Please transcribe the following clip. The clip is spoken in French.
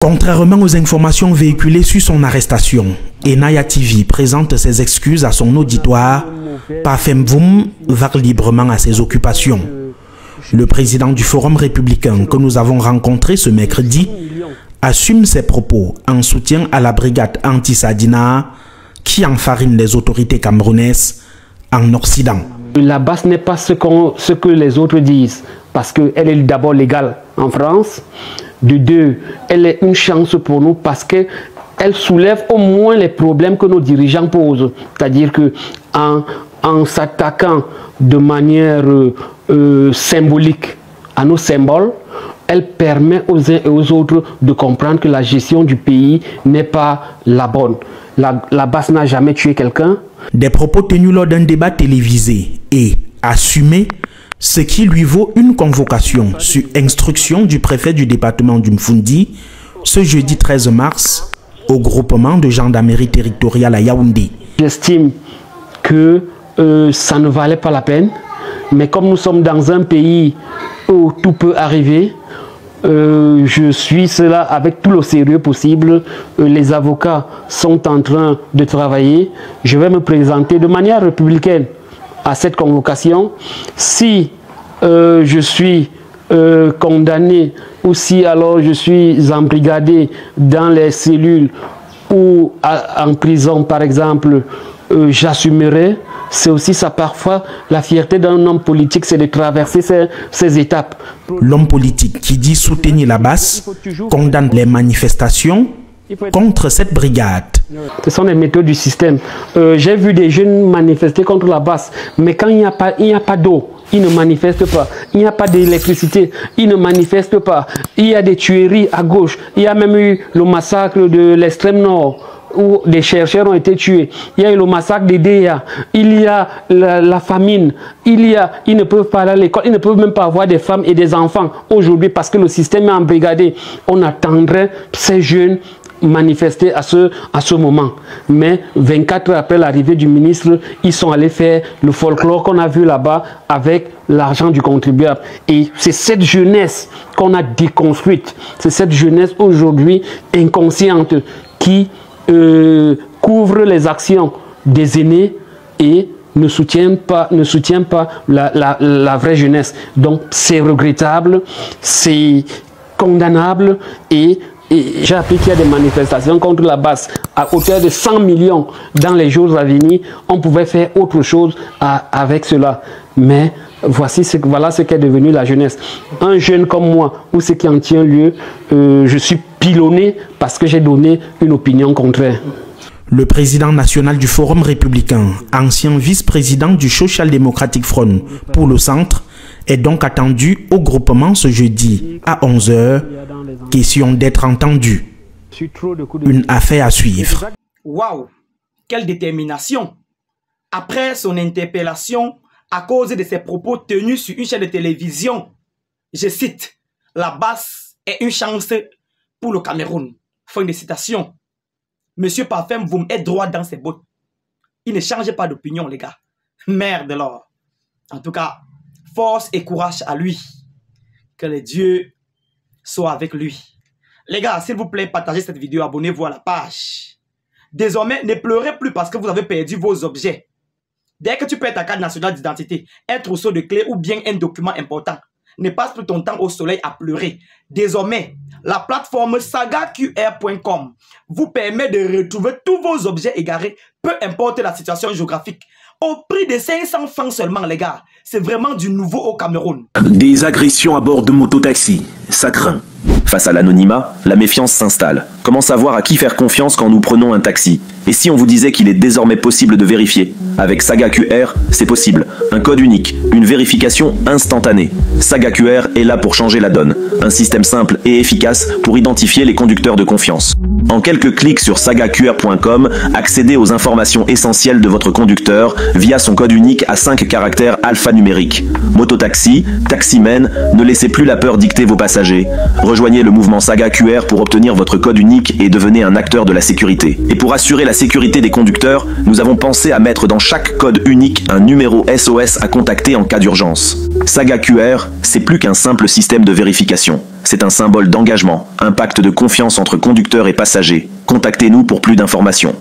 Contrairement aux informations véhiculées sur son arrestation, Enaya TV présente ses excuses à son auditoire. Pafem Voum va librement à ses occupations. Le président du Forum républicain que nous avons rencontré ce mercredi assume ses propos en soutien à la brigade anti-Sadina qui enfarine les autorités camerounaises en Occident. La BAS n'est pas ce que les autres disent, parce qu'elle est d'abord légale en France. De deux, elle est une chance pour nous parce qu'elle soulève au moins les problèmes que nos dirigeants posent. C'est-à-dire qu'en s'attaquant de manière symbolique à nos symboles, elle permet aux uns et aux autres de comprendre que la gestion du pays n'est pas la bonne. La BAS n'a jamais tué quelqu'un. Des propos tenus lors d'un débat télévisé et assumés, ce qui lui vaut une convocation sur instruction du préfet du département du Mfundi ce jeudi 13 mars au groupement de gendarmerie territoriale à Yaoundé. J'estime que ça ne valait pas la peine, mais comme nous sommes dans un pays où tout peut arriver, je suis cela avec tout le sérieux possible. Les avocats sont en train de travailler. Je vais me présenter de manière républicaine à cette convocation. Si je suis condamné ou si alors je suis embrigadé dans les cellules ou en prison par exemple, j'assumerai. C'est aussi ça parfois, la fierté d'un homme politique, c'est de traverser ces étapes. L'homme politique qui dit soutenir la BAS condamne les manifestations contre cette brigade. Ce sont les méthodes du système. J'ai vu des jeunes manifester contre la BAS, mais quand il n'y a pas d'eau, ils ne manifestent pas. Il n'y a pas d'électricité, ils ne manifestent pas. Il y a des tueries à gauche. Il y a même eu le massacre de l'extrême nord, où des chercheurs ont été tués. Il y a eu le massacre des DEA. Il y a la famine. Ils ne peuvent pas aller à l'école. Ils ne peuvent même pas avoir des femmes et des enfants aujourd'hui parce que le système est embrigadé. On attendrait ces jeunes manifester à ce moment. Mais 24 heures après l'arrivée du ministre, ils sont allés faire le folklore qu'on a vu là-bas avec l'argent du contribuable. Et c'est cette jeunesse qu'on a déconstruite. C'est cette jeunesse aujourd'hui inconsciente qui couvre les actions des aînés et ne soutient pas la vraie jeunesse. Donc c'est regrettable, c'est condamnable et j'ai appris qu'il y a des manifestations contre la BAS à hauteur de 100 millions dans les jours à venir. On pouvait faire autre chose avec cela. Mais voilà ce qu'est devenu la jeunesse. Un jeune comme moi, où ce qui en tient lieu, je suis pilonné parce que j'ai donné une opinion contraire. Le président national du Forum républicain, ancien vice-président du Social Democratic Front pour le centre, est donc attendu au groupement ce jeudi à 11 h. Question d'être entendu. Une affaire à suivre. Waouh, quelle détermination! Après son interpellation à cause de ses propos tenus sur une chaîne de télévision, je cite, la BAS est une chance pour le Cameroun. Fin de citation. Monsieur Pafem Voum est droit dans ses bottes. Il ne change pas d'opinion, les gars. Merde alors. En tout cas, force et courage à lui. Que les dieux soient avec lui. Les gars, s'il vous plaît, partagez cette vidéo, abonnez-vous à la page. Désormais, ne pleurez plus parce que vous avez perdu vos objets. Dès que tu perds ta carte nationale d'identité, un trousseau de clés ou bien un document important, ne passe plus ton temps au soleil à pleurer. Désormais, la plateforme sagaqr.com vous permet de retrouver tous vos objets égarés, peu importe la situation géographique, au prix de 500 francs seulement, les gars. C'est vraiment du nouveau au Cameroun. Des agressions à bord de mototaxi, ça craint. Face à l'anonymat, la méfiance s'installe. Comment savoir à qui faire confiance quand nous prenons un taxi? Et si on vous disait qu'il est désormais possible de vérifier? Avec Saga QR, c'est possible. Un code unique, une vérification instantanée. Saga QR est là pour changer la donne. Un système simple et efficace pour identifier les conducteurs de confiance. En quelques clics sur sagaqr.com, accédez aux informations essentielles de votre conducteur via son code unique à 5 caractères alphanumériques. Mototaxi, taximen, ne laissez plus la peur dicter vos passagers. Rejoignez le mouvement Saga QR pour obtenir votre code unique et devenez un acteur de la sécurité. Et pour assurer la sécurité des conducteurs, nous avons pensé à mettre dans chaque code unique un numéro SOS à contacter en cas d'urgence. Saga QR, c'est plus qu'un simple système de vérification. C'est un symbole d'engagement, un pacte de confiance entre conducteurs et passagers. Contactez-nous pour plus d'informations.